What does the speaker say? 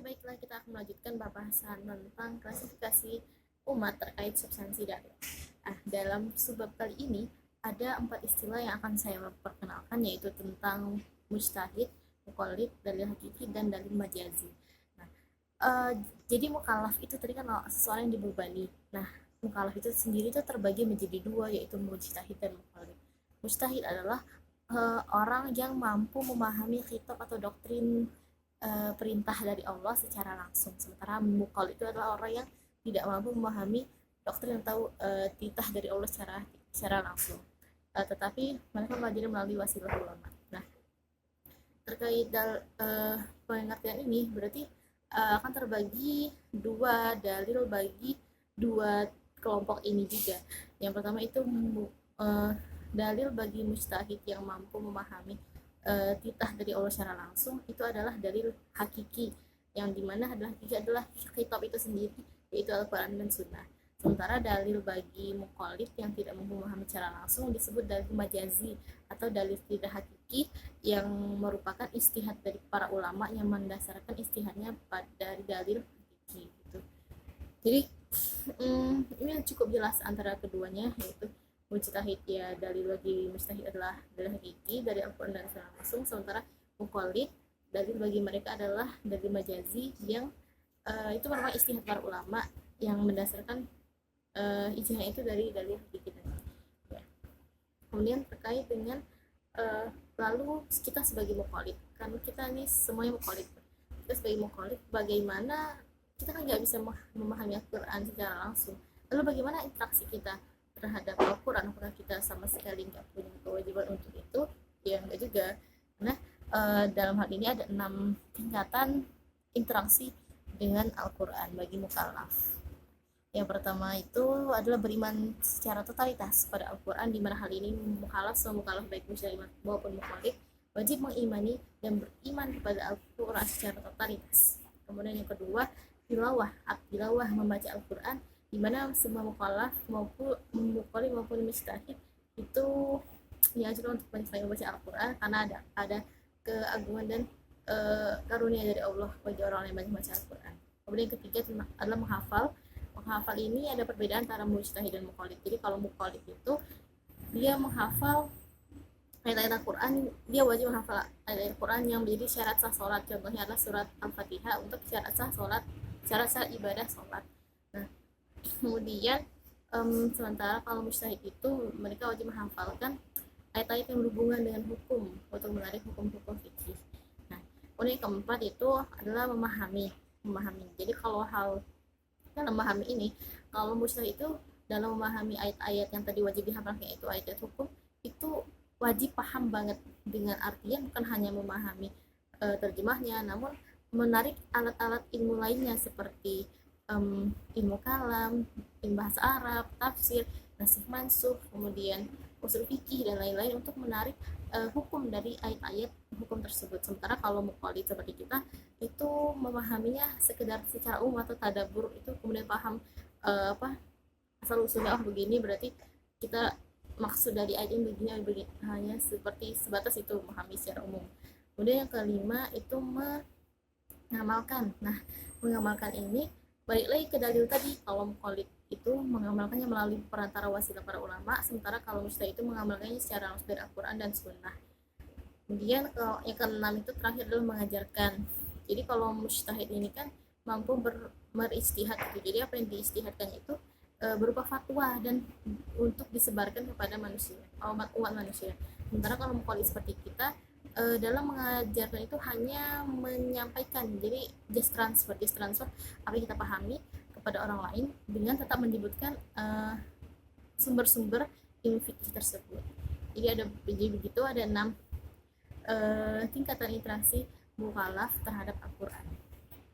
baiklah, kita akan melanjutkan pembahasan tentang klasifikasi umat terkait substansi dalil. Dalam subbab kali ini ada 4 istilah yang akan saya perkenalkan, yaitu tentang mujtahid, muqallid, dalil hakiki, dan dalil majazi. Jadi mukallaf itu tadi kan seseorang yang dibebani. Mukallaf itu sendiri itu terbagi menjadi 2, yaitu mujtahid dan muqallid. Mujtahid adalah orang yang mampu memahami kitab atau doktrin perintah dari Allah secara langsung, sementara muqallid itu adalah orang yang tidak mampu memahami doktrin atau titah dari Allah secara langsung, tetapi mereka belajar melalui wasilah ulama. Terkait pengertian ini berarti akan terbagi 2 dalil bagi 2 kelompok ini juga. Yang pertama itu dalil bagi mujtahid yang mampu memahami titah dari Allah secara langsung, itu adalah dalil hakiki, yang dimana hakiki adalah kitab itu sendiri, yaitu Al-Quran dan Sunnah. Sementara dalil bagi muqallid yang tidak mampu memahami secara langsung disebut dalil majazi atau dalil tidak hakiki, yang merupakan istihad dari para ulama yang mendasarkan istihadnya pada dalil hakiki gitu. Jadi ini cukup jelas antara keduanya, yaitu mujtahid ya, dalil bagi mujtahid adalah dalil hakiki dari Al-Quran dan Sunnah langsung, sementara muqallid dalil bagi mereka adalah dalil majazi yang itu merupakan istihad para ulama yang mendasarkan ijtihad itu dari dalil hakiki. Kemudian terkait dengan lalu kita sebagai muqallid, kan kita ini semuanya muqallid, kita sebagai muqallid bagaimana, kita kan nggak bisa memahami Al-Quran secara langsung, lalu bagaimana interaksi kita terhadap Al-Quran? Apakah kita sama sekali nggak punya kewajiban untuk itu? Ya enggak juga, karena dalam hal ini ada 6 tingkatan interaksi dengan Al-Quran bagi mukallaf. Yang pertama itu adalah beriman secara totalitas pada Al-Quran, di mana hal ini mukallaf, semua mukallaf baik muslim maupun muqallid wajib mengimani dan beriman kepada Al-Quran secara totalitas. Kemudian yang kedua, tilawah membaca Al-Quran, di mana semua mukallaf maupun muqallid maupun mujtahid itu dianjurkan untuk banyak membaca Al-Quran, karena ada keagungan dan karunia dari Allah bagi orang yang banyak membaca Al-Quran. Kemudian yang ketiga adalah menghafal. Menghafal ini ada perbedaan antara mujtahid dan muqallid. Jadi kalau muqallid itu dia menghafal ayat-ayat Al-Quran, dia wajib menghafal ayat Al-Quran yang menjadi syarat sah sholat. Contohnya adalah surat Al-Fatihah untuk syarat sah sholat, syarat sah ibadah sholat. Kemudian sementara kalau mujtahid itu mereka wajib menghafalkan ayat-ayat yang berhubungan dengan hukum untuk menarik hukum-hukum fikih. Kemudian yang keempat itu adalah memahami. Jadi kalau hal dalam memahami ini, kalau mujtahid itu dalam memahami ayat-ayat yang tadi wajib dihafalkan, yaitu ayat-ayat hukum, itu wajib paham banget dengan artian, bukan hanya memahami terjemahnya, namun menarik alat-alat ilmu lainnya seperti ilmu kalam, ilmu bahasa Arab, tafsir, nasikh mansukh, kemudian usul fikih dan lain-lain untuk menarik hukum dari ayat-ayat hukum tersebut. Sementara kalau muqallid seperti kita itu memahaminya sekedar secara umum atau tadabbur, itu kemudian paham asal usulnya begini, berarti kita maksud dari ayat ini begini, hanya seperti sebatas itu, memahami secara umum. Kemudian yang kelima itu mengamalkan. Mengamalkan ini balik lagi ke dalil tadi, kalau muqallid itu mengamalkannya melalui perantara wasilah para ulama, sementara kalau mujtahid itu mengamalkannya secara langsung dari Al-Quran dan Sunnah. Kemudian yang keenam itu terakhir adalah mengajarkan. Jadi kalau mujtahid ini kan mampu beristihad gitu. Jadi apa yang diistihadkan itu berupa fatwa dan untuk disebarkan kepada manusia, umat manusia. Sementara kalau muqallid seperti kita, dalam mengajarkan itu hanya menyampaikan, jadi just transfer apa yang kita pahami kepada orang lain dengan tetap menyebutkan sumber-sumber ilmu fikih tersebut. Jadi begitu ada 6 tingkatan interaksi mukallaf terhadap Al-Quran.